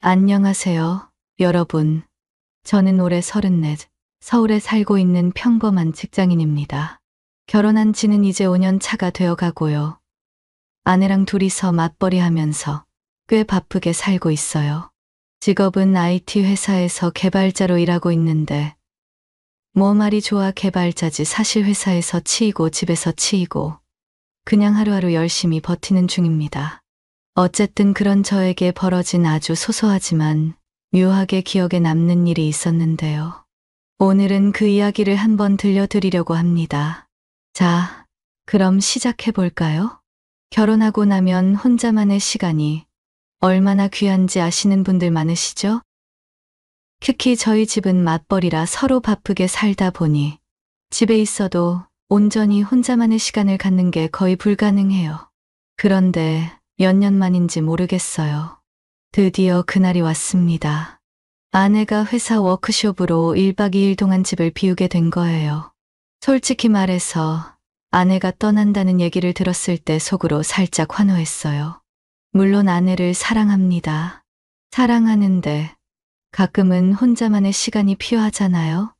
안녕하세요, 여러분. 저는 올해 34, 서울에 살고 있는 평범한 직장인입니다. 결혼한 지는 이제 5년 차가 되어 가고요. 아내랑 둘이서 맞벌이 하면서 꽤 바쁘게 살고 있어요. 직업은 IT 회사에서 개발자로 일하고 있는데, 뭐 말이 좋아 개발자지 사실 회사에서 치이고 집에서 치이고, 그냥 하루하루 열심히 버티는 중입니다. 어쨌든 그런 저에게 벌어진 아주 소소하지만 묘하게 기억에 남는 일이 있었는데요. 오늘은 그 이야기를 한번 들려드리려고 합니다. 자, 그럼 시작해 볼까요? 결혼하고 나면 혼자만의 시간이 얼마나 귀한지 아시는 분들 많으시죠? 특히 저희 집은 맞벌이라 서로 바쁘게 살다 보니 집에 있어도 온전히 혼자만의 시간을 갖는 게 거의 불가능해요. 그런데 몇 년 만인지 모르겠어요. 드디어 그날이 왔습니다. 아내가 회사 워크숍으로 1박 2일 동안 집을 비우게 된 거예요. 솔직히 말해서 아내가 떠난다는 얘기를 들었을 때 속으로 살짝 환호했어요. 물론 아내를 사랑합니다. 사랑하는데 가끔은 혼자만의 시간이 필요하잖아요.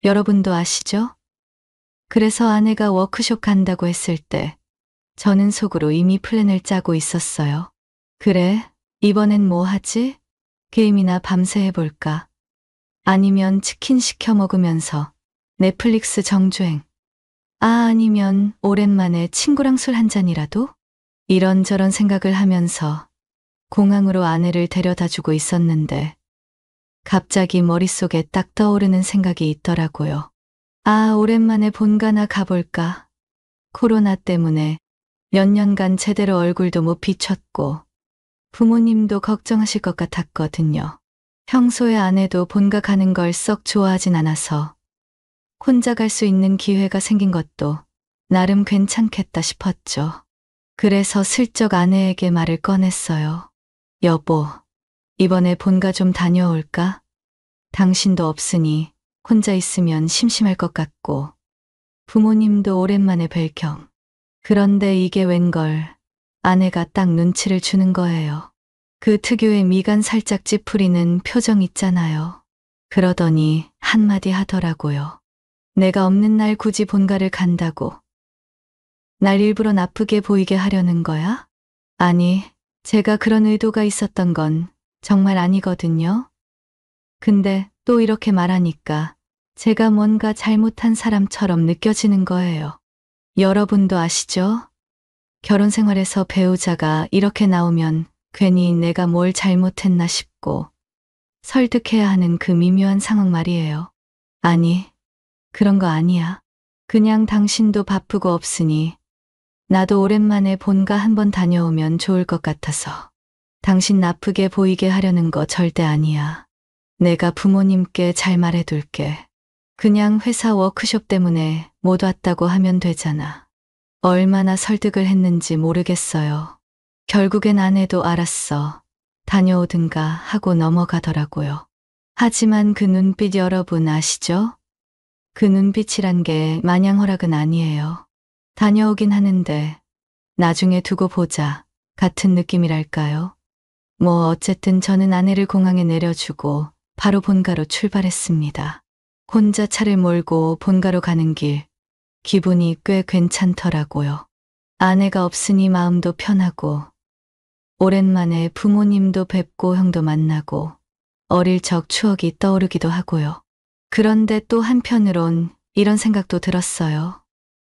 여러분도 아시죠? 그래서 아내가 워크숍 간다고 했을 때 저는 속으로 이미 플랜을 짜고 있었어요. 그래, 이번엔 뭐 하지? 게임이나 밤새 해볼까? 아니면 치킨 시켜 먹으면서 넷플릭스 정주행. 아니면 오랜만에 친구랑 술 한 잔이라도? 이런저런 생각을 하면서 공항으로 아내를 데려다 주고 있었는데 갑자기 머릿속에 딱 떠오르는 생각이 있더라고요. 오랜만에 본가나 가볼까? 코로나 때문에 몇 년간 제대로 얼굴도 못 비췄고 부모님도 걱정하실 것 같았거든요. 평소에 아내도 본가 가는 걸 썩 좋아하진 않아서 혼자 갈 수 있는 기회가 생긴 것도 나름 괜찮겠다 싶었죠. 그래서 슬쩍 아내에게 말을 꺼냈어요. 여보, 이번에 본가 좀 다녀올까? 당신도 없으니 혼자 있으면 심심할 것 같고 부모님도 오랜만에 뵐 겸. 그런데 이게 웬걸 아내가 딱 눈치를 주는 거예요. 그 특유의 미간 살짝 찌푸리는 표정 있잖아요. 그러더니 한마디 하더라고요. 내가 없는 날 굳이 본가를 간다고. 날 일부러 나쁘게 보이게 하려는 거야? 아니, 제가 그런 의도가 있었던 건 정말 아니거든요. 근데 또 이렇게 말하니까 제가 뭔가 잘못한 사람처럼 느껴지는 거예요. 여러분도 아시죠? 결혼 생활에서 배우자가 이렇게 나오면 괜히 내가 뭘 잘못했나 싶고 설득해야 하는 그 미묘한 상황 말이에요. 아니, 그런 거 아니야. 그냥 당신도 바쁘고 없으니 나도 오랜만에 본가 한번 다녀오면 좋을 것 같아서. 당신 나쁘게 보이게 하려는 거 절대 아니야. 내가 부모님께 잘 말해둘게. 그냥 회사 워크숍 때문에 못 왔다고 하면 되잖아. 얼마나 설득을 했는지 모르겠어요. 결국엔 아내도 알았어. 다녀오든가 하고 넘어가더라고요. 하지만 그 눈빛 여러분 아시죠? 그 눈빛이란 게 마냥 허락은 아니에요. 다녀오긴 하는데 나중에 두고 보자 같은 느낌이랄까요? 뭐 어쨌든 저는 아내를 공항에 내려주고 바로 본가로 출발했습니다. 혼자 차를 몰고 본가로 가는 길, 기분이 꽤 괜찮더라고요. 아내가 없으니 마음도 편하고, 오랜만에 부모님도 뵙고 형도 만나고, 어릴 적 추억이 떠오르기도 하고요. 그런데 또 한편으론 이런 생각도 들었어요.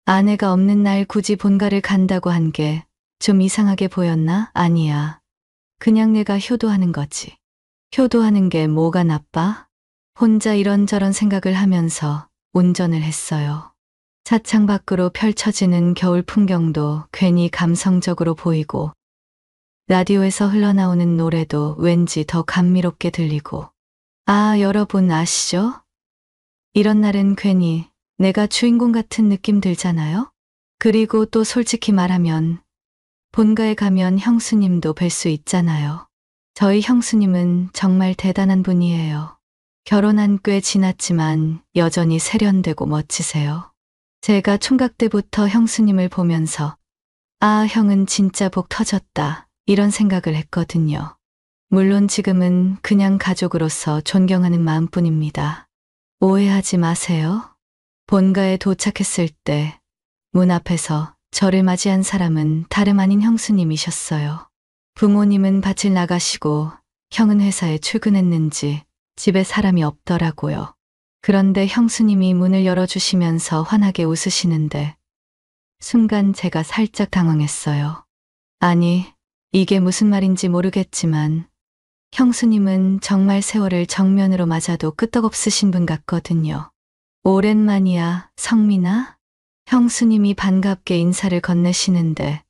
아내가 없는 날 굳이 본가를 간다고 한 게 좀 이상하게 보였나? 아니야. 그냥 내가 효도하는 거지. 효도하는 게 뭐가 나빠? 혼자 이런저런 생각을 하면서 운전을 했어요. 차창 밖으로 펼쳐지는 겨울 풍경도 괜히 감성적으로 보이고 라디오에서 흘러나오는 노래도 왠지 더 감미롭게 들리고 여러분 아시죠? 이런 날은 괜히 내가 주인공 같은 느낌 들잖아요? 그리고 또 솔직히 말하면 본가에 가면 형수님도 뵐 수 있잖아요. 저희 형수님은 정말 대단한 분이에요. 결혼한 꽤 지났지만 여전히 세련되고 멋지세요. 제가 총각 때부터 형수님을 보면서 형은 진짜 복 터졌다 이런 생각을 했거든요. 물론 지금은 그냥 가족으로서 존경하는 마음뿐입니다. 오해하지 마세요. 본가에 도착했을 때 문 앞에서 저를 맞이한 사람은 다름 아닌 형수님이셨어요. 부모님은 밭을 나가시고 형은 회사에 출근했는지 집에 사람이 없더라고요. 그런데 형수님이 문을 열어주시면서 환하게 웃으시는데 순간 제가 살짝 당황했어요. 아니, 이게 무슨 말인지 모르겠지만 형수님은 정말 세월을 정면으로 맞아도 끄떡없으신 분 같거든요. 오랜만이야, 성민아? 형수님이 반갑게 인사를 건네시는데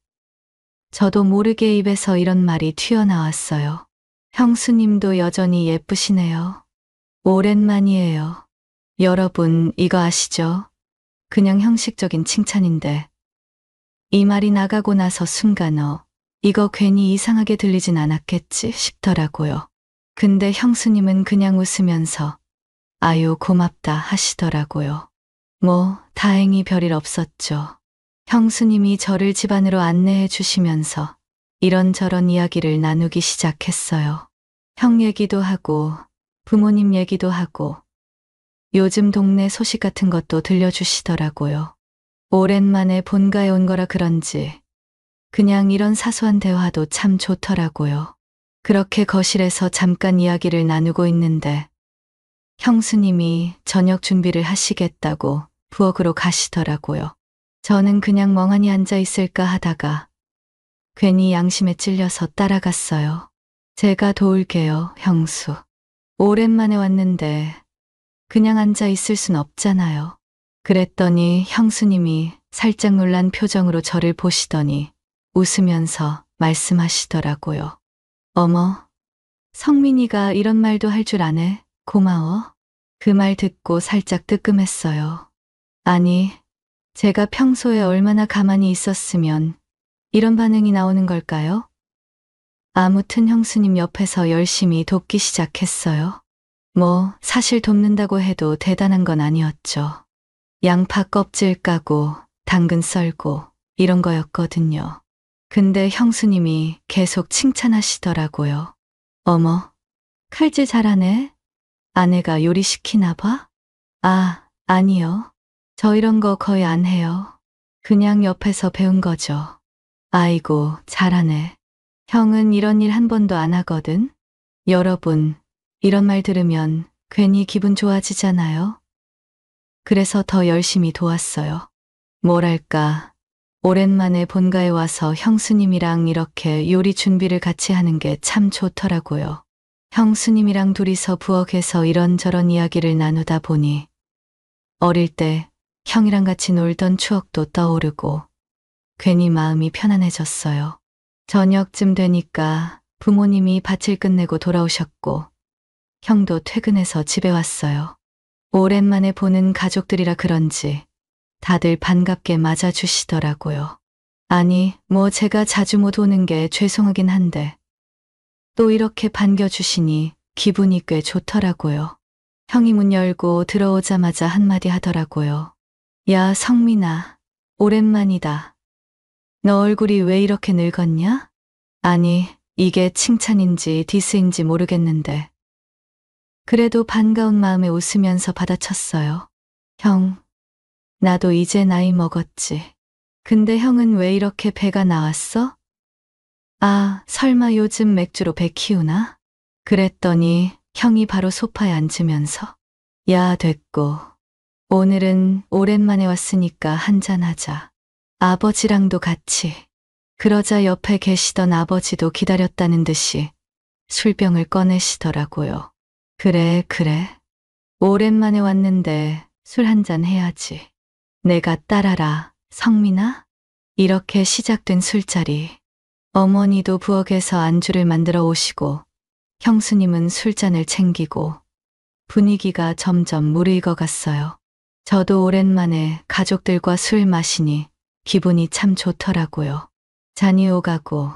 저도 모르게 입에서 이런 말이 튀어나왔어요. 형수님도 여전히 예쁘시네요. 오랜만이에요. 여러분, 이거 아시죠? 그냥 형식적인 칭찬인데 이 말이 나가고 나서 순간 이거 괜히 이상하게 들리진 않았겠지 싶더라고요. 근데 형수님은 그냥 웃으면서 아유 고맙다 하시더라고요. 뭐 다행히 별일 없었죠. 형수님이 저를 집 안으로 안내해 주시면서 이런저런 이야기를 나누기 시작했어요. 형 얘기도 하고 부모님 얘기도 하고 요즘 동네 소식 같은 것도 들려주시더라고요. 오랜만에 본가에 온 거라 그런지 그냥 이런 사소한 대화도 참 좋더라고요. 그렇게 거실에서 잠깐 이야기를 나누고 있는데 형수님이 저녁 준비를 하시겠다고 부엌으로 가시더라고요. 저는 그냥 멍하니 앉아 있을까 하다가 괜히 양심에 찔려서 따라갔어요. 제가 도울게요, 형수. 오랜만에 왔는데 그냥 앉아 있을 순 없잖아요. 그랬더니 형수님이 살짝 놀란 표정으로 저를 보시더니 웃으면서 말씀하시더라고요. 어머, 성민이가 이런 말도 할 줄 아네. 고마워. 그 말 듣고 살짝 뜨끔했어요. 아니, 제가 평소에 얼마나 가만히 있었으면 이런 반응이 나오는 걸까요? 아무튼 형수님 옆에서 열심히 돕기 시작했어요. 뭐 사실 돕는다고 해도 대단한 건 아니었죠. 양파 껍질 까고 당근 썰고 이런 거였거든요. 근데 형수님이 계속 칭찬하시더라고요. 어머, 칼질 잘하네. 아내가 요리 시키나 봐? 아, 아니요. 저 이런 거 거의 안 해요. 그냥 옆에서 배운 거죠. 아이고, 잘하네. 형은 이런 일 한 번도 안 하거든. 여러분, 이런 말 들으면 괜히 기분 좋아지잖아요. 그래서 더 열심히 도왔어요. 뭐랄까, 오랜만에 본가에 와서 형수님이랑 이렇게 요리 준비를 같이 하는 게 참 좋더라고요. 형수님이랑 둘이서 부엌에서 이런저런 이야기를 나누다 보니 어릴 때 형이랑 같이 놀던 추억도 떠오르고 괜히 마음이 편안해졌어요. 저녁쯤 되니까 부모님이 밭을 끝내고 돌아오셨고 형도 퇴근해서 집에 왔어요. 오랜만에 보는 가족들이라 그런지 다들 반갑게 맞아주시더라고요. 아니, 뭐 제가 자주 못 오는 게 죄송하긴 한데 또 이렇게 반겨주시니 기분이 꽤 좋더라고요. 형이 문 열고 들어오자마자 한마디 하더라고요. 야, 성민아, 오랜만이다. 너 얼굴이 왜 이렇게 늙었냐? 아니, 이게 칭찬인지 디스인지 모르겠는데. 그래도 반가운 마음에 웃으면서 받아쳤어요. 형, 나도 이제 나이 먹었지. 근데 형은 왜 이렇게 배가 나왔어? 아, 설마 요즘 맥주로 배 키우나? 그랬더니 형이 바로 소파에 앉으면서 야, 됐고. 오늘은 오랜만에 왔으니까 한잔하자. 아버지랑도 같이. 그러자 옆에 계시던 아버지도 기다렸다는 듯이 술병을 꺼내시더라고요. 그래, 그래. 오랜만에 왔는데 술 한잔 해야지. 내가 따라라, 성민아? 이렇게 시작된 술자리. 어머니도 부엌에서 안주를 만들어 오시고 형수님은 술잔을 챙기고 분위기가 점점 무르익어 갔어요. 저도 오랜만에 가족들과 술 마시니 기분이 참 좋더라고요. 잔이 오가고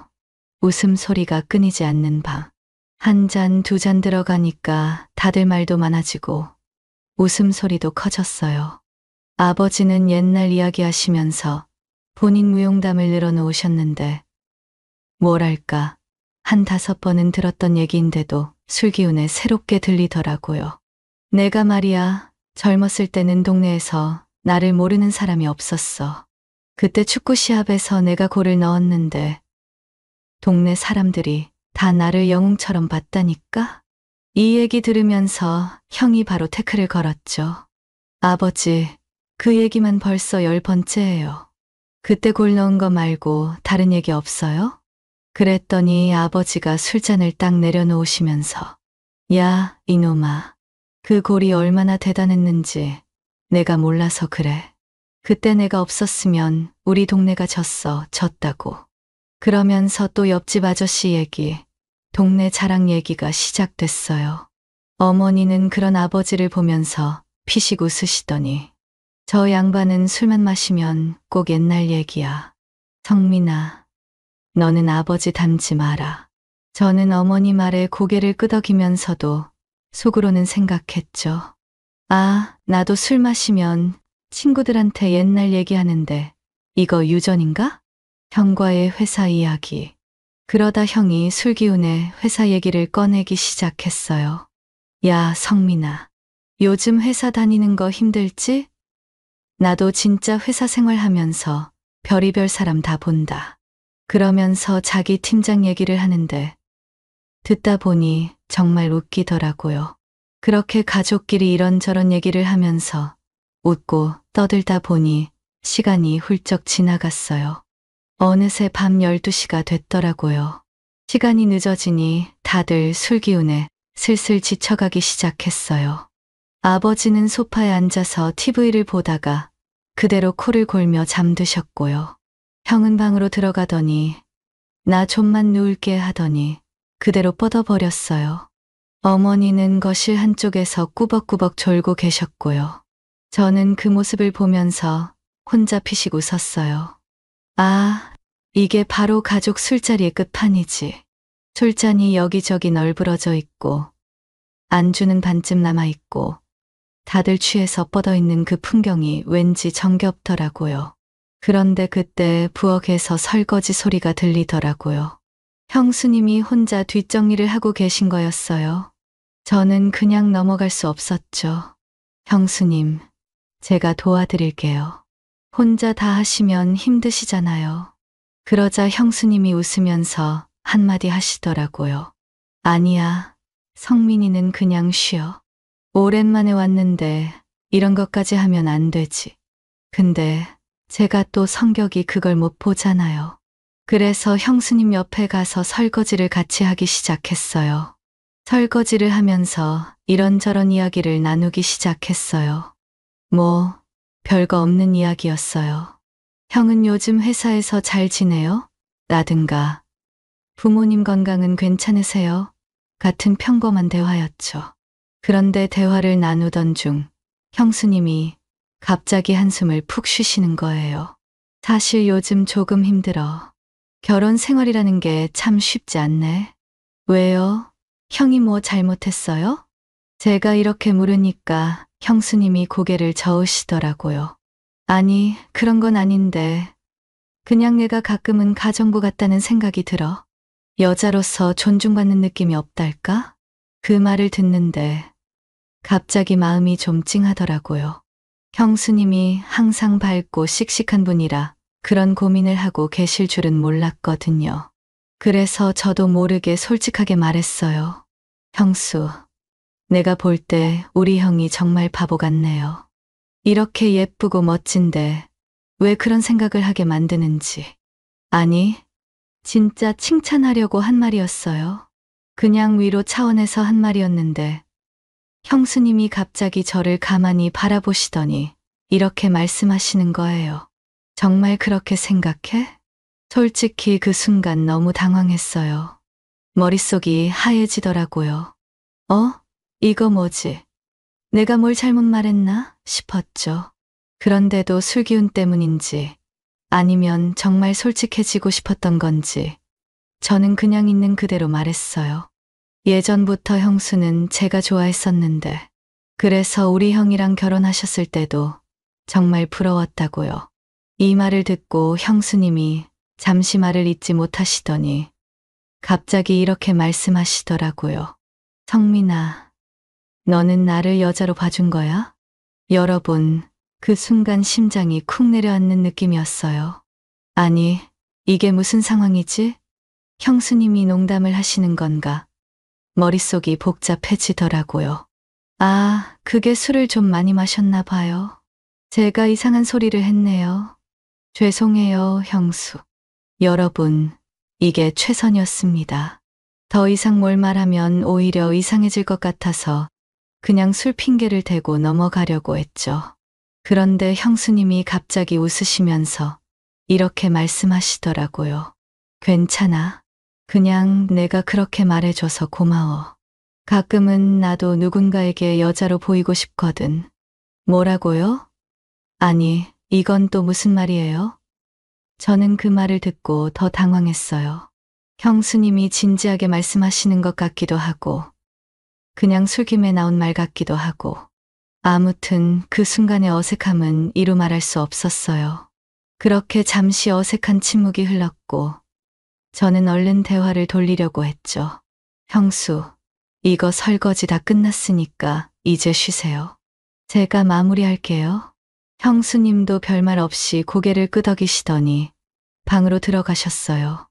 웃음소리가 끊이지 않는 밤. 한 잔, 두 잔 들어가니까 다들 말도 많아지고 웃음소리도 커졌어요. 아버지는 옛날 이야기하시면서 본인 무용담을 늘어놓으셨는데 뭐랄까 한 5번은 들었던 얘기인데도 술기운에 새롭게 들리더라고요. 내가 말이야, 젊었을 때는 동네에서 나를 모르는 사람이 없었어. 그때 축구 시합에서 내가 골을 넣었는데 동네 사람들이 다 나를 영웅처럼 봤다니까? 이 얘기 들으면서 형이 바로 태클을 걸었죠. 아버지, 그 얘기만 벌써 10번째예요. 그때 골 넣은 거 말고 다른 얘기 없어요? 그랬더니 아버지가 술잔을 딱 내려놓으시면서 야, 이놈아. 그 골이 얼마나 대단했는지 내가 몰라서 그래. 그때 내가 없었으면 우리 동네가 졌다고. 그러면서 또 옆집 아저씨 얘기, 동네 자랑 얘기가 시작됐어요. 어머니는 그런 아버지를 보면서 피식 웃으시더니 저 양반은 술만 마시면 꼭 옛날 얘기야. 성민아, 너는 아버지 닮지 마라. 저는 어머니 말에 고개를 끄덕이면서도 속으로는 생각했죠. 아, 나도 술 마시면 친구들한테 옛날 얘기하는데 이거 유전인가? 형과의 회사 이야기. 그러다 형이 술 기운에 회사 얘기를 꺼내기 시작했어요. 야, 성민아. 요즘 회사 다니는 거 힘들지? 나도 진짜 회사 생활하면서 별의별 사람 다 본다. 그러면서 자기 팀장 얘기를 하는데 듣다 보니 정말 웃기더라고요. 그렇게 가족끼리 이런저런 얘기를 하면서 웃고 떠들다 보니 시간이 훌쩍 지나갔어요. 어느새 밤 12시가 됐더라고요. 시간이 늦어지니 다들 술 기운에 슬슬 지쳐가기 시작했어요. 아버지는 소파에 앉아서 TV를 보다가 그대로 코를 골며 잠드셨고요. 형은 방으로 들어가더니 나 좀만 누울게 하더니 그대로 뻗어버렸어요. 어머니는 거실 한쪽에서 꾸벅꾸벅 졸고 계셨고요. 저는 그 모습을 보면서 혼자 피식 웃었어요. 아, 이게 바로 가족 술자리의 끝판이지. 술잔이 여기저기 널브러져 있고 안주는 반쯤 남아있고 다들 취해서 뻗어있는 그 풍경이 왠지 정겹더라고요. 그런데 그때 부엌에서 설거지 소리가 들리더라고요. 형수님이 혼자 뒷정리를 하고 계신 거였어요. 저는 그냥 넘어갈 수 없었죠. 형수님, 제가 도와드릴게요. 혼자 다 하시면 힘드시잖아요. 그러자 형수님이 웃으면서 한마디 하시더라고요. 아니야, 성민이는 그냥 쉬어. 오랜만에 왔는데 이런 것까지 하면 안 되지. 근데 제가 또 성격이 그걸 못 보잖아요. 그래서 형수님 옆에 가서 설거지를 같이 하기 시작했어요. 설거지를 하면서 이런저런 이야기를 나누기 시작했어요. 뭐, 별거 없는 이야기였어요. 형은 요즘 회사에서 잘 지내요? 라든가, 부모님 건강은 괜찮으세요? 같은 평범한 대화였죠. 그런데 대화를 나누던 중 형수님이 갑자기 한숨을 푹 쉬시는 거예요. 사실 요즘 조금 힘들어. 결혼 생활이라는 게 참 쉽지 않네. 왜요? 형이 뭐 잘못했어요? 제가 이렇게 물으니까 형수님이 고개를 저으시더라고요. 아니, 그런 건 아닌데 그냥 내가 가끔은 가정부 같다는 생각이 들어. 여자로서 존중받는 느낌이 없달까? 그 말을 듣는데 갑자기 마음이 좀 찡하더라고요. 형수님이 항상 밝고 씩씩한 분이라 그런 고민을 하고 계실 줄은 몰랐거든요. 그래서 저도 모르게 솔직하게 말했어요. 형수, 내가 볼 때 우리 형이 정말 바보 같네요. 이렇게 예쁘고 멋진데 왜 그런 생각을 하게 만드는지. 아니, 진짜 칭찬하려고 한 말이었어요. 그냥 위로 차원에서 한 말이었는데 형수님이 갑자기 저를 가만히 바라보시더니 이렇게 말씀하시는 거예요. 정말 그렇게 생각해? 솔직히 그 순간 너무 당황했어요. 머릿속이 하얘지더라고요. 이거 뭐지? 내가 뭘 잘못 말했나 싶었죠. 그런데도 술기운 때문인지 아니면 정말 솔직해지고 싶었던 건지 저는 그냥 있는 그대로 말했어요. 예전부터 형수는 제가 좋아했었는데 그래서 우리 형이랑 결혼하셨을 때도 정말 부러웠다고요. 이 말을 듣고 형수님이 잠시 말을 잇지 못하시더니 갑자기 이렇게 말씀하시더라고요. 성민아, 너는 나를 여자로 봐준 거야? 여러분, 그 순간 심장이 쿵 내려앉는 느낌이었어요. 아니, 이게 무슨 상황이지? 형수님이 농담을 하시는 건가? 머릿속이 복잡해지더라고요. 아, 그게 술을 좀 많이 마셨나 봐요. 제가 이상한 소리를 했네요. 죄송해요, 형수. 여러분, 이게 최선이었습니다. 더 이상 뭘 말하면 오히려 이상해질 것 같아서 그냥 술 핑계를 대고 넘어가려고 했죠. 그런데 형수님이 갑자기 웃으시면서 이렇게 말씀하시더라고요. 괜찮아. 그냥 내가 그렇게 말해줘서 고마워. 가끔은 나도 누군가에게 여자로 보이고 싶거든. 뭐라고요? 아니, 이건 또 무슨 말이에요? 저는 그 말을 듣고 더 당황했어요. 형수님이 진지하게 말씀하시는 것 같기도 하고, 그냥 술김에 나온 말 같기도 하고, 아무튼 그 순간의 어색함은 이루 말할 수 없었어요. 그렇게 잠시 어색한 침묵이 흘렀고, 저는 얼른 대화를 돌리려고 했죠. 형수, 이거 설거지 다 끝났으니까 이제 쉬세요. 제가 마무리할게요. 형수님도 별말 없이 고개를 끄덕이시더니 방으로 들어가셨어요.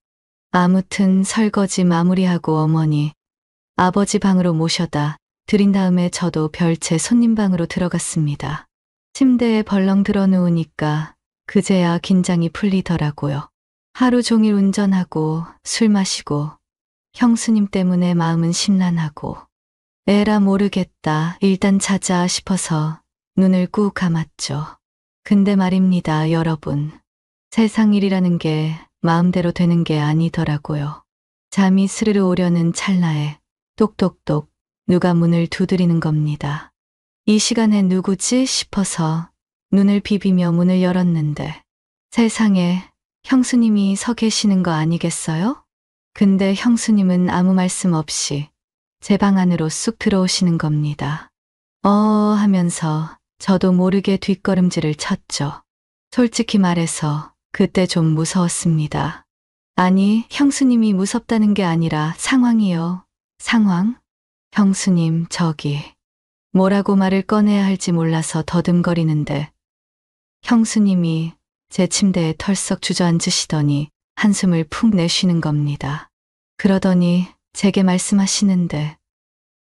아무튼 설거지 마무리하고 어머니, 아버지 방으로 모셔다 드린 다음에 저도 별채 손님 방으로 들어갔습니다. 침대에 벌렁 들어 누우니까 그제야 긴장이 풀리더라고요. 하루 종일 운전하고 술 마시고 형수님 때문에 마음은 심란하고 에라 모르겠다 일단 자자 싶어서 눈을 꾹 감았죠. 근데 말입니다, 여러분. 세상 일이라는 게 마음대로 되는 게 아니더라고요. 잠이 스르르 오려는 찰나에 똑똑똑 누가 문을 두드리는 겁니다. 이 시간에 누구지 싶어서 눈을 비비며 문을 열었는데 세상에 형수님이 서 계시는 거 아니겠어요? 근데 형수님은 아무 말씀 없이 제 방 안으로 쑥 들어오시는 겁니다. 하면서 저도 모르게 뒷걸음질을 쳤죠. 솔직히 말해서 그때 좀 무서웠습니다. 아니, 형수님이 무섭다는 게 아니라 상황이요. 상황? 형수님, 저기. 뭐라고 말을 꺼내야 할지 몰라서 더듬거리는데 형수님이 제 침대에 털썩 주저앉으시더니 한숨을 푹 내쉬는 겁니다. 그러더니 제게 말씀하시는데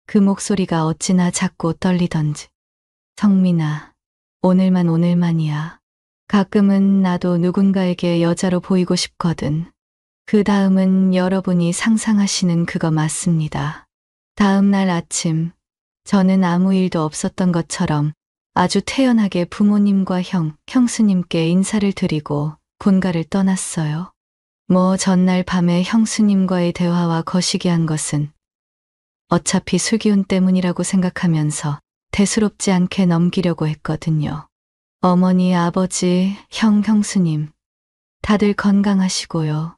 그 목소리가 어찌나 작고 떨리던지. 성민아, 오늘만이야. 가끔은 나도 누군가에게 여자로 보이고 싶거든. 그 다음은 여러분이 상상하시는 그거 맞습니다. 다음 날 아침, 저는 아무 일도 없었던 것처럼 아주 태연하게 부모님과 형수님께 인사를 드리고 본가를 떠났어요. 전날 밤에 형수님과의 대화와 거시기 한 것은 어차피 술기운 때문이라고 생각하면서 대수롭지 않게 넘기려고 했거든요. 어머니, 아버지, 형수님, 다들 건강하시고요.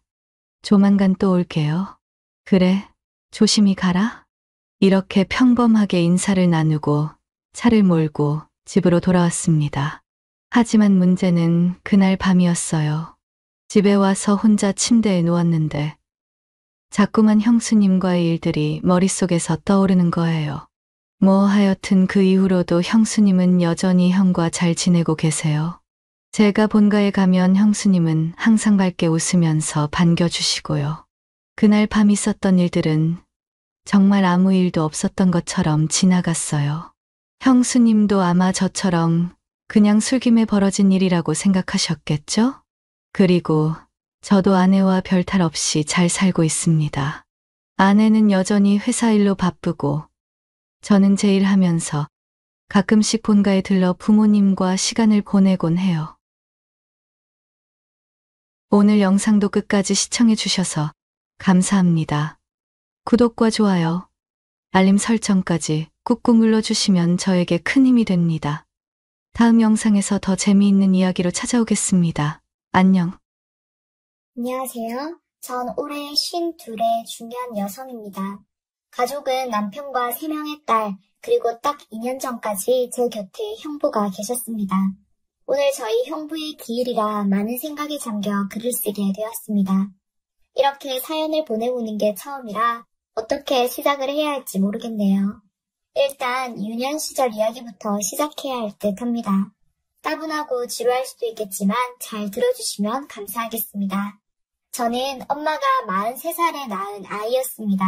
조만간 또 올게요. 그래, 조심히 가라. 이렇게 평범하게 인사를 나누고 차를 몰고 집으로 돌아왔습니다. 하지만 문제는 그날 밤이었어요. 집에 와서 혼자 침대에 누웠는데 자꾸만 형수님과의 일들이 머릿속에서 떠오르는 거예요. 하여튼 그 이후로도 형수님은 여전히 형과 잘 지내고 계세요. 제가 본가에 가면 형수님은 항상 밝게 웃으면서 반겨주시고요. 그날 밤 있었던 일들은 정말 아무 일도 없었던 것처럼 지나갔어요. 형수님도 아마 저처럼 그냥 술김에 벌어진 일이라고 생각하셨겠죠? 그리고 저도 아내와 별탈 없이 잘 살고 있습니다. 아내는 여전히 회사 일로 바쁘고 저는 제 일 하면서 가끔씩 본가에 들러 부모님과 시간을 보내곤 해요. 오늘 영상도 끝까지 시청해 주셔서 감사합니다. 구독과 좋아요, 알림 설정까지 꾹꾹 눌러주시면 저에게 큰 힘이 됩니다. 다음 영상에서 더 재미있는 이야기로 찾아오겠습니다. 안녕. 안녕하세요. 전 올해 52의 중년 여성입니다. 가족은 남편과 3명의 딸, 그리고 딱 2년 전까지 제 곁에 형부가 계셨습니다. 오늘 저희 형부의 기일이라 많은 생각에 잠겨 글을 쓰게 되었습니다. 이렇게 사연을 보내보는 게 처음이라 어떻게 시작을 해야 할지 모르겠네요. 일단 유년 시절 이야기부터 시작해야 할 듯 합니다. 따분하고 지루할 수도 있겠지만 잘 들어주시면 감사하겠습니다. 저는 엄마가 43살에 낳은 아이였습니다.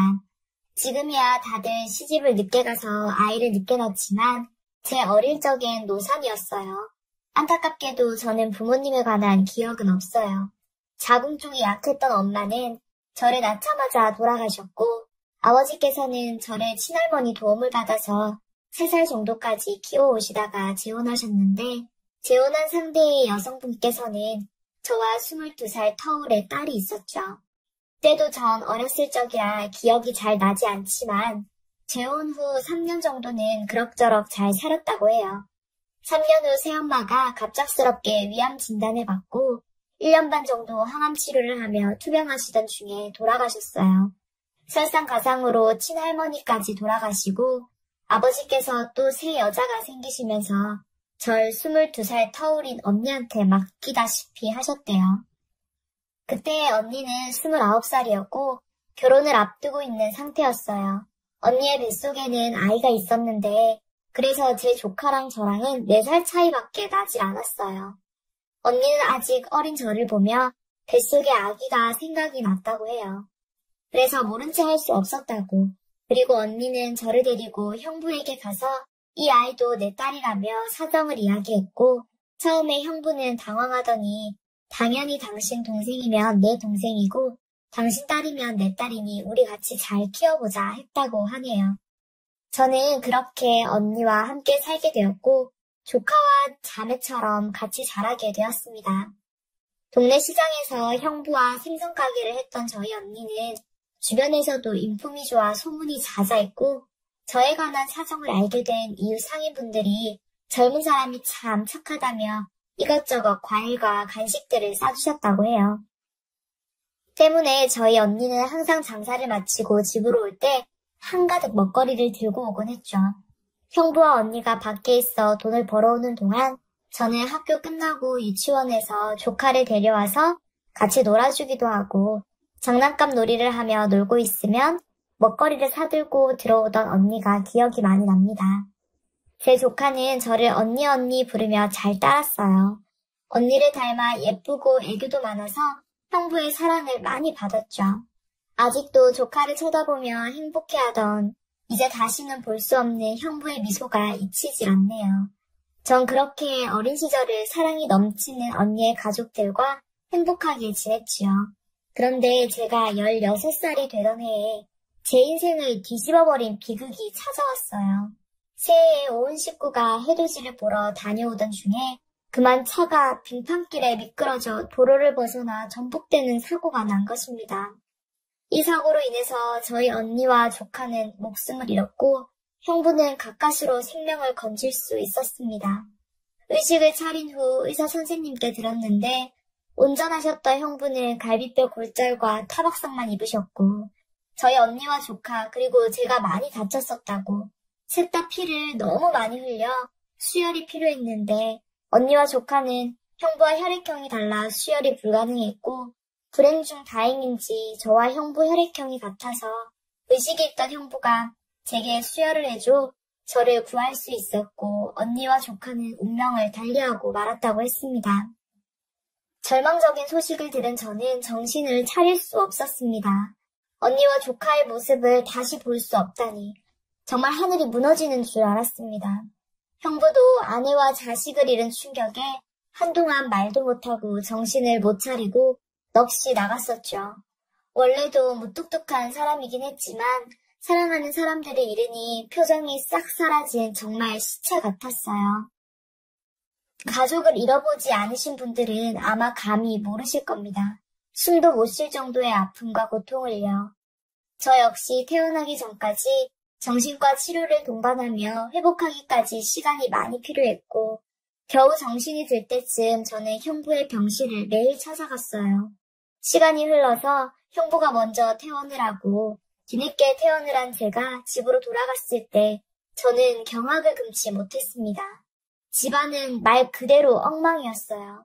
지금이야 다들 시집을 늦게 가서 아이를 늦게 낳지만 제 어릴 적엔 노산이었어요. 안타깝게도 저는 부모님에 관한 기억은 없어요. 자궁 쪽이 약했던 엄마는 저를 낳자마자 돌아가셨고 아버지께서는 저를 친할머니 도움을 받아서 3살 정도까지 키워오시다가 재혼하셨는데 재혼한 상대의 여성분께서는 저와 22살 터울의 딸이 있었죠. 때도 전 어렸을 적이라 기억이 잘 나지 않지만 재혼 후 3년 정도는 그럭저럭 잘 살았다고 해요. 3년 후 새엄마가 갑작스럽게 위암 진단을 받고 1년 반 정도 항암 치료를 하며 투병하시던 중에 돌아가셨어요. 설상가상으로 친할머니까지 돌아가시고 아버지께서 또 새 여자가 생기시면서 절 22살 터울인 언니한테 맡기다시피 하셨대요. 그때 언니는 29살이었고 결혼을 앞두고 있는 상태였어요. 언니의 뱃속에는 아이가 있었는데 그래서 제 조카랑 저랑은 4살 차이밖에 나질 않았어요. 언니는 아직 어린 저를 보며 뱃속에 아기가 생각이 났다고 해요. 그래서 모른 채 할 수 없었다고. 그리고 언니는 저를 데리고 형부에게 가서 이 아이도 내 딸이라며 사정을 이야기했고 처음에 형부는 당황하더니 당연히 당신 동생이면 내 동생이고 당신 딸이면 내 딸이니 우리 같이 잘 키워보자 했다고 하네요. 저는 그렇게 언니와 함께 살게 되었고 조카와 자매처럼 같이 자라게 되었습니다. 동네 시장에서 형부와 생선 가게를 했던 저희 언니는 주변에서도 인품이 좋아 소문이 자자했고 저에 관한 사정을 알게 된 이웃 상인분들이 젊은 사람이 참 착하다며 이것저것 과일과 간식들을 싸주셨다고 해요. 때문에 저희 언니는 항상 장사를 마치고 집으로 올 때 한가득 먹거리를 들고 오곤 했죠. 형부와 언니가 밖에 있어 돈을 벌어오는 동안 저는 학교 끝나고 유치원에서 조카를 데려와서 같이 놀아주기도 하고 장난감 놀이를 하며 놀고 있으면 먹거리를 사들고 들어오던 언니가 기억이 많이 납니다. 제 조카는 저를 언니 부르며 잘 따랐어요. 언니를 닮아 예쁘고 애교도 많아서 형부의 사랑을 많이 받았죠. 아직도 조카를 쳐다보며 행복해하던 이제 다시는 볼 수 없는 형부의 미소가 잊히질 않네요. 전 그렇게 어린 시절을 사랑이 넘치는 언니의 가족들과 행복하게 지냈지요. 그런데 제가 16살이 되던 해에 제 인생을 뒤집어버린 비극이 찾아왔어요. 새해에 온 식구가 해돋이를 보러 다녀오던 중에 그만 차가 빙판길에 미끄러져 도로를 벗어나 전복되는 사고가 난 것입니다. 이 사고로 인해서 저희 언니와 조카는 목숨을 잃었고 형부는 가까스로 생명을 건질 수 있었습니다. 의식을 차린 후 의사 선생님께 들었는데 온전하셨던 형부는 갈비뼈 골절과 타박상만 입으셨고 저희 언니와 조카 그리고 제가 많이 다쳤었다고 셋 다 피를 너무 많이 흘려 수혈이 필요했는데 언니와 조카는 형부와 혈액형이 달라 수혈이 불가능했고 불행 중 다행인지 저와 형부 혈액형이 같아서 의식이 있던 형부가 제게 수혈을 해줘 저를 구할 수 있었고 언니와 조카는 운명을 달리하고 말았다고 했습니다. 절망적인 소식을 들은 저는 정신을 차릴 수 없었습니다. 언니와 조카의 모습을 다시 볼 수 없다니 정말 하늘이 무너지는 줄 알았습니다. 형부도 아내와 자식을 잃은 충격에 한동안 말도 못하고 정신을 못 차리고 넋이 나갔었죠. 원래도 무뚝뚝한 사람이긴 했지만 사랑하는 사람들을 잃으니 표정이 싹 사라진 정말 시체 같았어요. 가족을 잃어보지 않으신 분들은 아마 감히 모르실 겁니다. 숨도 못 쉴 정도의 아픔과 고통을요. 저 역시 태어나기 전까지 정신과 치료를 동반하며 회복하기까지 시간이 많이 필요했고 겨우 정신이 들 때쯤 저는 형부의 병실을 매일 찾아갔어요. 시간이 흘러서 형부가 먼저 퇴원을 하고 뒤늦게 퇴원을 한 제가 집으로 돌아갔을 때 저는 경악을 금치 못했습니다. 집안은 말 그대로 엉망이었어요.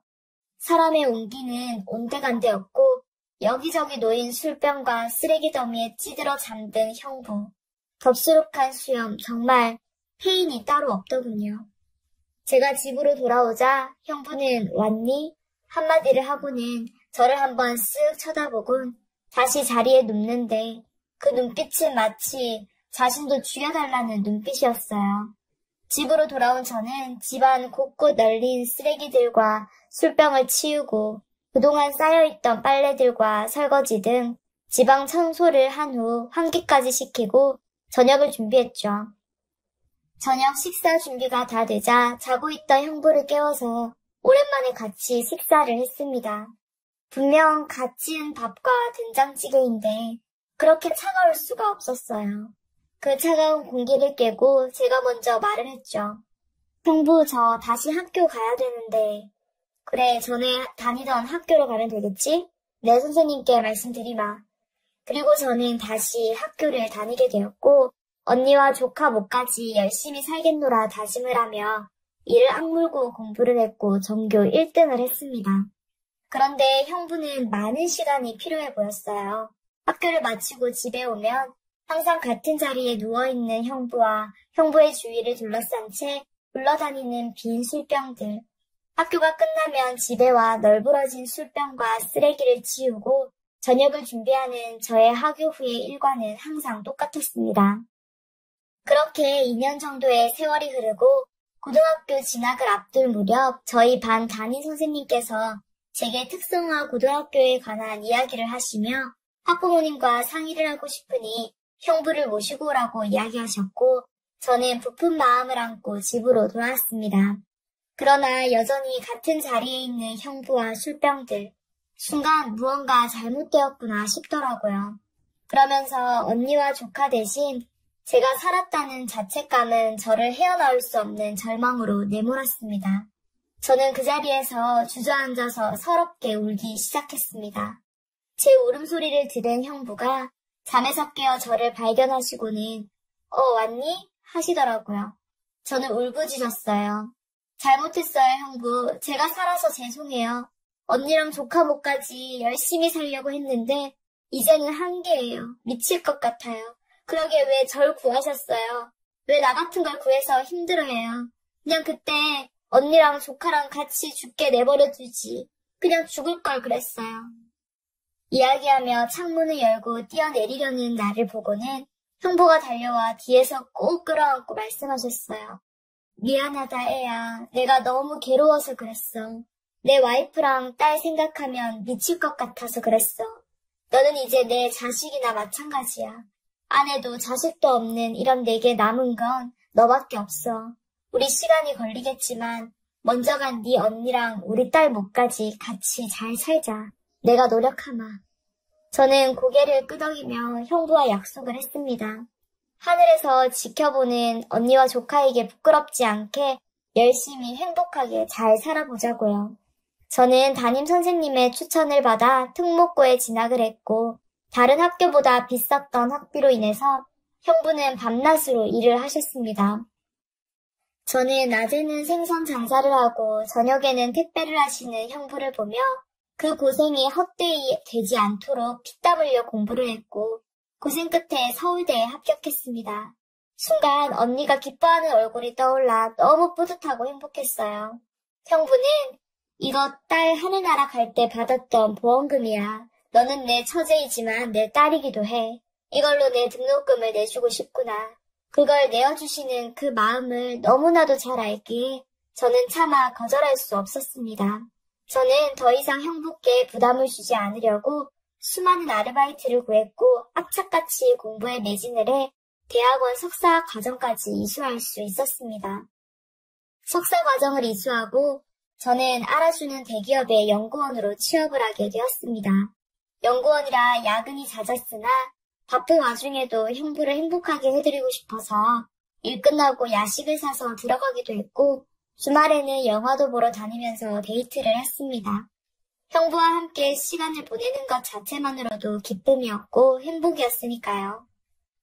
사람의 온기는 온데간데였고 여기저기 놓인 술병과 쓰레기 더미에 찌들어 잠든 형부. 덥수룩한 수염, 정말 페인이 따로 없더군요. 제가 집으로 돌아오자 형부는 왔니? 한마디를 하고는 저를 한번 쓱 쳐다보곤 다시 자리에 눕는데 그 눈빛은 마치 자신도 죽여달라는 눈빛이었어요. 집으로 돌아온 저는 집안 곳곳 널린 쓰레기들과 술병을 치우고 그동안 쌓여있던 빨래들과 설거지 등 지방 청소를 한 후 환기까지 시키고 저녁을 준비했죠. 저녁 식사 준비가 다 되자 자고 있던 형부를 깨워서 오랜만에 같이 식사를 했습니다. 분명 갓 지은 밥과 된장찌개인데 그렇게 차가울 수가 없었어요. 그 차가운 공기를 깨고 제가 먼저 말을 했죠. 형부, 저 다시 학교 가야 되는데. 그래, 전에 다니던 학교로 가면 되겠지? 네, 선생님께 말씀드리마. 그리고 저는 다시 학교를 다니게 되었고 언니와 조카 목까지 열심히 살겠노라 다짐을 하며 이를 악물고 공부를 했고 전교 1등을 했습니다. 그런데 형부는 많은 시간이 필요해 보였어요. 학교를 마치고 집에 오면 항상 같은 자리에 누워있는 형부와 형부의 주위를 둘러싼 채 굴러다니는 빈 술병들. 학교가 끝나면 집에 와 널브러진 술병과 쓰레기를 치우고 저녁을 준비하는 저의 학교 후의 일과는 항상 똑같았습니다. 그렇게 2년 정도의 세월이 흐르고 고등학교 진학을 앞둘 무렵 저희 반 담임 선생님께서 제게 특성화 고등학교에 관한 이야기를 하시며 학부모님과 상의를 하고 싶으니 형부를 모시고 오라고 이야기하셨고 저는 부푼 마음을 안고 집으로 돌아왔습니다. 그러나 여전히 같은 자리에 있는 형부와 술병들. 순간 무언가 잘못되었구나 싶더라고요. 그러면서 언니와 조카 대신 제가 살았다는 자책감은 저를 헤어나올 수 없는 절망으로 내몰았습니다. 저는 그 자리에서 주저앉아서 서럽게 울기 시작했습니다. 제 울음소리를 들은 형부가 잠에서 깨어 저를 발견하시고는 왔니? 하시더라고요. 저는 울부짖었어요. 잘못했어요, 형부. 제가 살아서 죄송해요. 언니랑 조카 목까지 열심히 살려고 했는데 이제는 한계예요. 미칠 것 같아요. 그러게 왜 절 구하셨어요? 왜 나 같은 걸 구해서 힘들어해요? 그냥 그때 언니랑 조카랑 같이 죽게 내버려 두지. 그냥 죽을 걸 그랬어요. 이야기하며 창문을 열고 뛰어내리려는 나를 보고는 형부가 달려와 뒤에서 꼭 끌어안고 말씀하셨어요. 미안하다, 애야. 내가 너무 괴로워서 그랬어. 내 와이프랑 딸 생각하면 미칠 것 같아서 그랬어. 너는 이제 내 자식이나 마찬가지야. 아내도 자식도 없는 이런 내게 남은 건 너밖에 없어. 우리 시간이 걸리겠지만 먼저 간 네 언니랑 우리 딸 목까지 같이 잘 살자. 내가 노력하마. 저는 고개를 끄덕이며 형부와 약속을 했습니다. 하늘에서 지켜보는 언니와 조카에게 부끄럽지 않게 열심히 행복하게 잘 살아보자고요. 저는 담임 선생님의 추천을 받아 특목고에 진학을 했고 다른 학교보다 비쌌던 학비로 인해서 형부는 밤낮으로 일을 하셨습니다. 저는 낮에는 생선 장사를 하고 저녁에는 택배를 하시는 형부를 보며 그 고생이 헛되이 되지 않도록 피땀 흘려 공부를 했고 고생 끝에 서울대에 합격했습니다. 순간 언니가 기뻐하는 얼굴이 떠올라 너무 뿌듯하고 행복했어요. 형부는 이거 딸 하늘나라 갈 때 받았던 보험금이야. 너는 내 처제이지만 내 딸이기도 해. 이걸로 내 등록금을 내주고 싶구나. 그걸 내어주시는 그 마음을 너무나도 잘 알기에 저는 차마 거절할 수 없었습니다. 저는 더 이상 형부께 부담을 주지 않으려고 수많은 아르바이트를 구했고 악착같이 공부에 매진을 해 대학원 석사 과정까지 이수할 수 있었습니다. 석사 과정을 이수하고 저는 알아주는 대기업의 연구원으로 취업을 하게 되었습니다. 연구원이라 야근이 잦았으나 바쁜 와중에도 형부를 행복하게 해드리고 싶어서 일 끝나고 야식을 사서 들어가기도 했고 주말에는 영화도 보러 다니면서 데이트를 했습니다. 형부와 함께 시간을 보내는 것 자체만으로도 기쁨이었고 행복이었으니까요.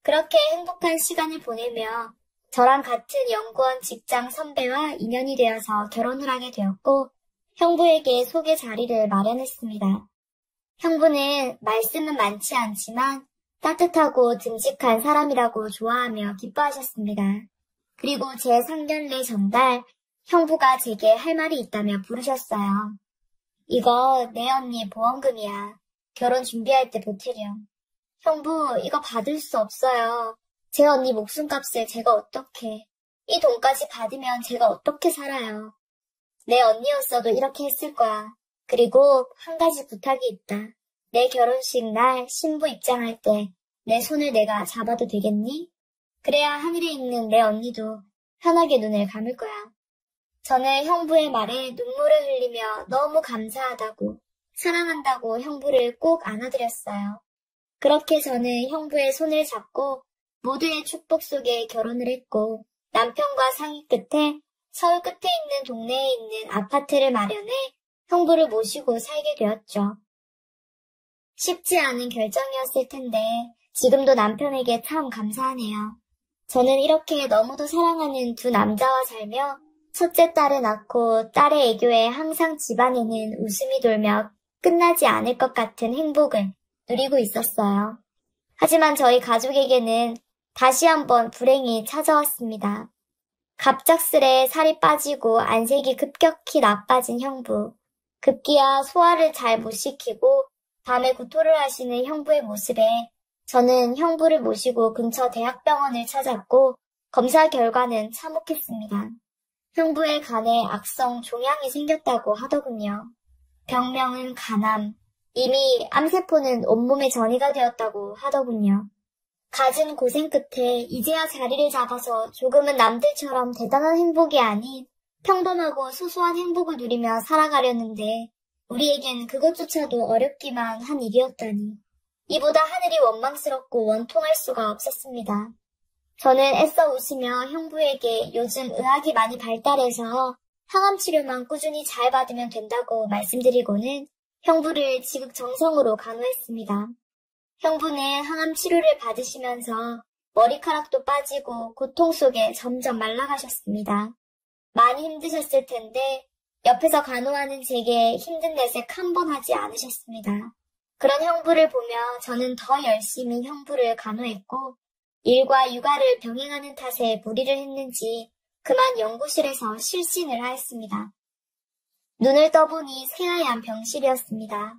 그렇게 행복한 시간을 보내며 저랑 같은 연구원 직장 선배와 인연이 되어서 결혼을 하게 되었고 형부에게 소개 자리를 마련했습니다. 형부는 말씀은 많지 않지만 따뜻하고 듬직한 사람이라고 좋아하며 기뻐하셨습니다. 그리고 제 상견례 전날 형부가 제게 할 말이 있다며 부르셨어요. 이거 내 언니 보험금이야. 결혼 준비할 때 보태렴. 형부, 이거 받을 수 없어요. 제 언니 목숨값을 제가 어떻게, 이 돈까지 받으면 제가 어떻게 살아요. 내 언니였어도 이렇게 했을 거야. 그리고 한 가지 부탁이 있다. 내 결혼식 날 신부 입장할 때 내 손을 내가 잡아도 되겠니? 그래야 하늘에 있는 내 언니도 편하게 눈을 감을 거야. 저는 형부의 말에 눈물을 흘리며 너무 감사하다고, 사랑한다고 형부를 꼭 안아드렸어요. 그렇게 저는 형부의 손을 잡고 모두의 축복 속에 결혼을 했고, 남편과 상의 끝에 서울 끝에 있는 동네에 있는 아파트를 마련해 형부를 모시고 살게 되었죠. 쉽지 않은 결정이었을 텐데 지금도 남편에게 참 감사하네요. 저는 이렇게 너무도 사랑하는 두 남자와 살며 첫째 딸을 낳고 딸의 애교에 항상 집안에는 웃음이 돌며 끝나지 않을 것 같은 행복을 누리고 있었어요. 하지만 저희 가족에게는 다시 한번 불행이 찾아왔습니다. 갑작스레 살이 빠지고 안색이 급격히 나빠진 형부. 급기야 소화를 잘 못 시키고 밤에 구토를 하시는 형부의 모습에 저는 형부를 모시고 근처 대학병원을 찾았고 검사 결과는 참혹했습니다. 형부의 간에 악성 종양이 생겼다고 하더군요. 병명은 간암, 이미 암세포는 온몸에 전이가 되었다고 하더군요. 갖은 고생 끝에 이제야 자리를 잡아서 조금은 남들처럼 대단한 행복이 아닌 평범하고 소소한 행복을 누리며 살아가려는데 우리에겐 그것조차도 어렵기만 한 일이었다니. 이보다 하늘이 원망스럽고 원통할 수가 없었습니다. 저는 애써 웃으며 형부에게 요즘 의학이 많이 발달해서 항암 치료만 꾸준히 잘 받으면 된다고 말씀드리고는 형부를 지극정성으로 간호했습니다. 형부는 항암 치료를 받으시면서 머리카락도 빠지고 고통 속에 점점 말라가셨습니다. 많이 힘드셨을 텐데 옆에서 간호하는 제게 힘든 내색 한 번 하지 않으셨습니다. 그런 형부를 보며 저는 더 열심히 형부를 간호했고 일과 육아를 병행하는 탓에 무리를 했는지 그만 연구실에서 실신을 하였습니다. 눈을 떠보니 새하얀 병실이었습니다.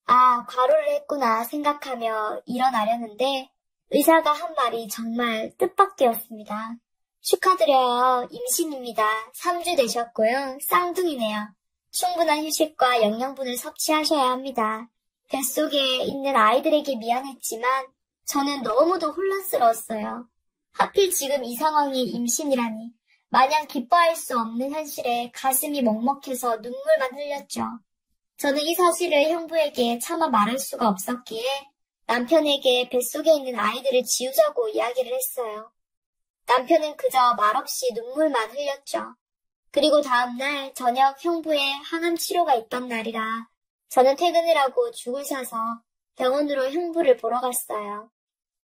아, 과로를 했구나 생각하며 일어나려는데 의사가 한 말이 정말 뜻밖이었습니다. 축하드려요. 임신입니다. 3주 되셨고요. 쌍둥이네요. 충분한 휴식과 영양분을 섭취하셔야 합니다. 뱃속에 있는 아이들에게 미안했지만 저는 너무도 혼란스러웠어요. 하필 지금 이 상황이 임신이라니. 마냥 기뻐할 수 없는 현실에 가슴이 먹먹해서 눈물만 흘렸죠. 저는 이 사실을 형부에게 차마 말할 수가 없었기에 남편에게 뱃속에 있는 아이들을 지우자고 이야기를 했어요. 남편은 그저 말없이 눈물만 흘렸죠. 그리고 다음날 저녁 형부의 항암 치료가 있던 날이라 저는 퇴근을 하고 죽을 사서 병원으로 형부를 보러 갔어요.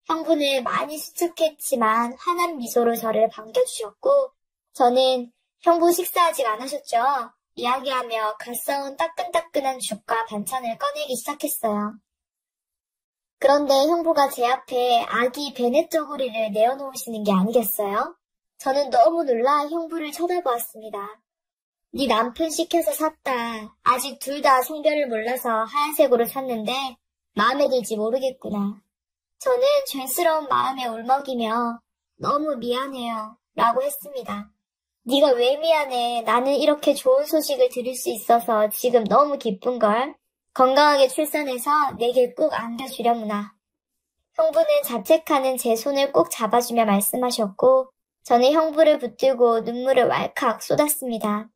형부는 많이 수척했지만 환한 미소로 저를 반겨주셨고 저는 형부 식사 아직 안 하셨죠? 이야기하며 갓 싸온 따끈따끈한 죽과 반찬을 꺼내기 시작했어요. 그런데 형부가 제 앞에 아기 베넷 저고리를 내어놓으시는 게 아니겠어요? 저는 너무 놀라 형부를 쳐다보았습니다. 네 남편 시켜서 샀다. 아직 둘 다 성별을 몰라서 하얀색으로 샀는데 마음에 들지 모르겠구나. 저는 죄스러운 마음에 울먹이며 너무 미안해요 라고 했습니다. 네가 왜 미안해. 나는 이렇게 좋은 소식을 들을 수 있어서 지금 너무 기쁜걸. 건강하게 출산해서 내게 꼭 안겨주려무나. 형부는 자책하는 제 손을 꼭 잡아주며 말씀하셨고 저는 형부를 붙들고 눈물을 왈칵 쏟았습니다.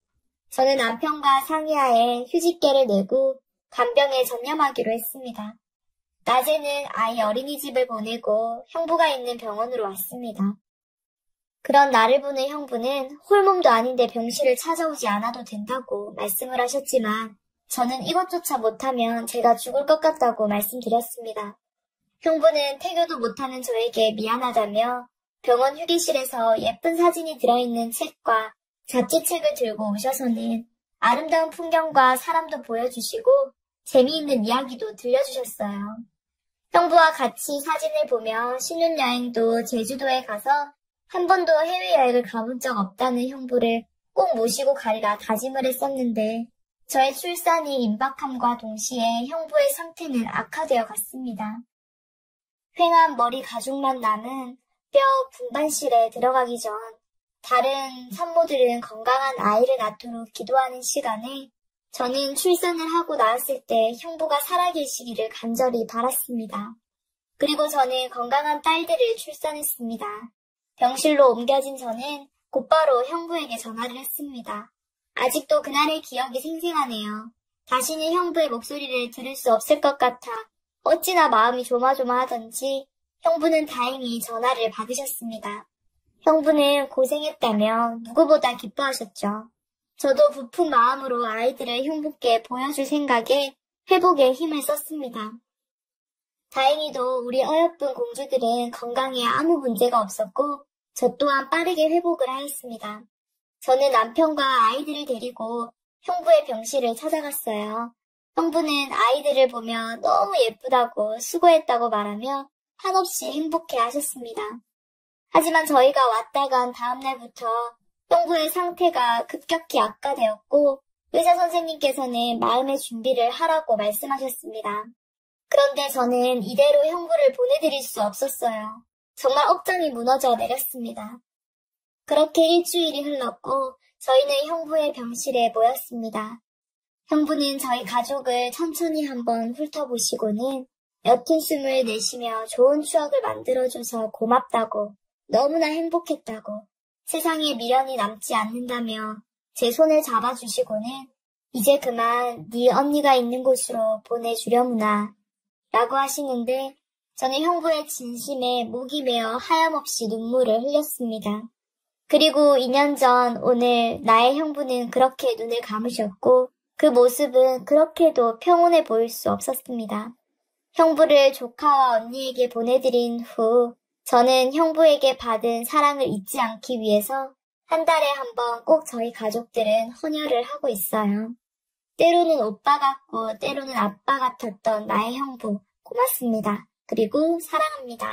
저는 남편과 상의하에 휴직계를 내고 간병에 전념하기로 했습니다. 낮에는 아이 어린이집을 보내고 형부가 있는 병원으로 왔습니다. 그런 나를 보는 형부는 홀몸도 아닌데 병실을 찾아오지 않아도 된다고 말씀을 하셨지만 저는 이것조차 못하면 제가 죽을 것 같다고 말씀드렸습니다. 형부는 태교도 못하는 저에게 미안하다며 병원 휴게실에서 예쁜 사진이 들어있는 책과 잡지책을 들고 오셔서는 아름다운 풍경과 사람도 보여주시고 재미있는 이야기도 들려주셨어요. 형부와 같이 사진을 보며 신혼여행도 제주도에 가서 한 번도 해외여행을 가본 적 없다는 형부를 꼭 모시고 가리라 다짐을 했었는데 저의 출산이 임박함과 동시에 형부의 상태는 악화되어 갔습니다. 휑한 머리 가죽만 남은 뼈 분반실에 들어가기 전 다른 산모들은 건강한 아이를 낳도록 기도하는 시간에 저는 출산을 하고 나왔을 때 형부가 살아계시기를 간절히 바랐습니다. 그리고 저는 건강한 딸들을 출산했습니다. 병실로 옮겨진 저는 곧바로 형부에게 전화를 했습니다. 아직도 그날의 기억이 생생하네요. 다시는 형부의 목소리를 들을 수 없을 것 같아 어찌나 마음이 조마조마하던지 형부는 다행히 전화를 받으셨습니다. 형부는 고생했다며 누구보다 기뻐하셨죠. 저도 부푼 마음으로 아이들을 형부께 보여줄 생각에 회복에 힘을 썼습니다. 다행히도 우리 어여쁜 공주들은 건강에 아무 문제가 없었고 저 또한 빠르게 회복을 하였습니다. 저는 남편과 아이들을 데리고 형부의 병실을 찾아갔어요. 형부는 아이들을 보며 너무 예쁘다고 수고했다고 말하며 한없이 행복해 하셨습니다. 하지만 저희가 왔다 간 다음 날부터 형부의 상태가 급격히 악화되었고 의사 선생님께서는 마음의 준비를 하라고 말씀하셨습니다. 그런데 저는 이대로 형부를 보내드릴 수 없었어요. 정말 억장이 무너져 내렸습니다. 그렇게 일주일이 흘렀고 저희는 형부의 병실에 모였습니다. 형부는 저희 가족을 천천히 한번 훑어보시고는 옅은 숨을 내쉬며 좋은 추억을 만들어줘서 고맙다고 너무나 행복했다고 세상에 미련이 남지 않는다며 제 손을 잡아주시고는 이제 그만 네 언니가 있는 곳으로 보내주려무나 라고 하시는데 저는 형부의 진심에 목이 메어 하염없이 눈물을 흘렸습니다. 그리고 2년 전 오늘 나의 형부는 그렇게 눈을 감으셨고 그 모습은 그렇게도 평온해 보일 수 없었습니다. 형부를 조카와 언니에게 보내드린 후 저는 형부에게 받은 사랑을 잊지 않기 위해서 한 달에 한 번 꼭 저희 가족들은 헌혈을 하고 있어요. 때로는 오빠 같고 때로는 아빠 같았던 나의 형부 고맙습니다. 그리고 사랑합니다.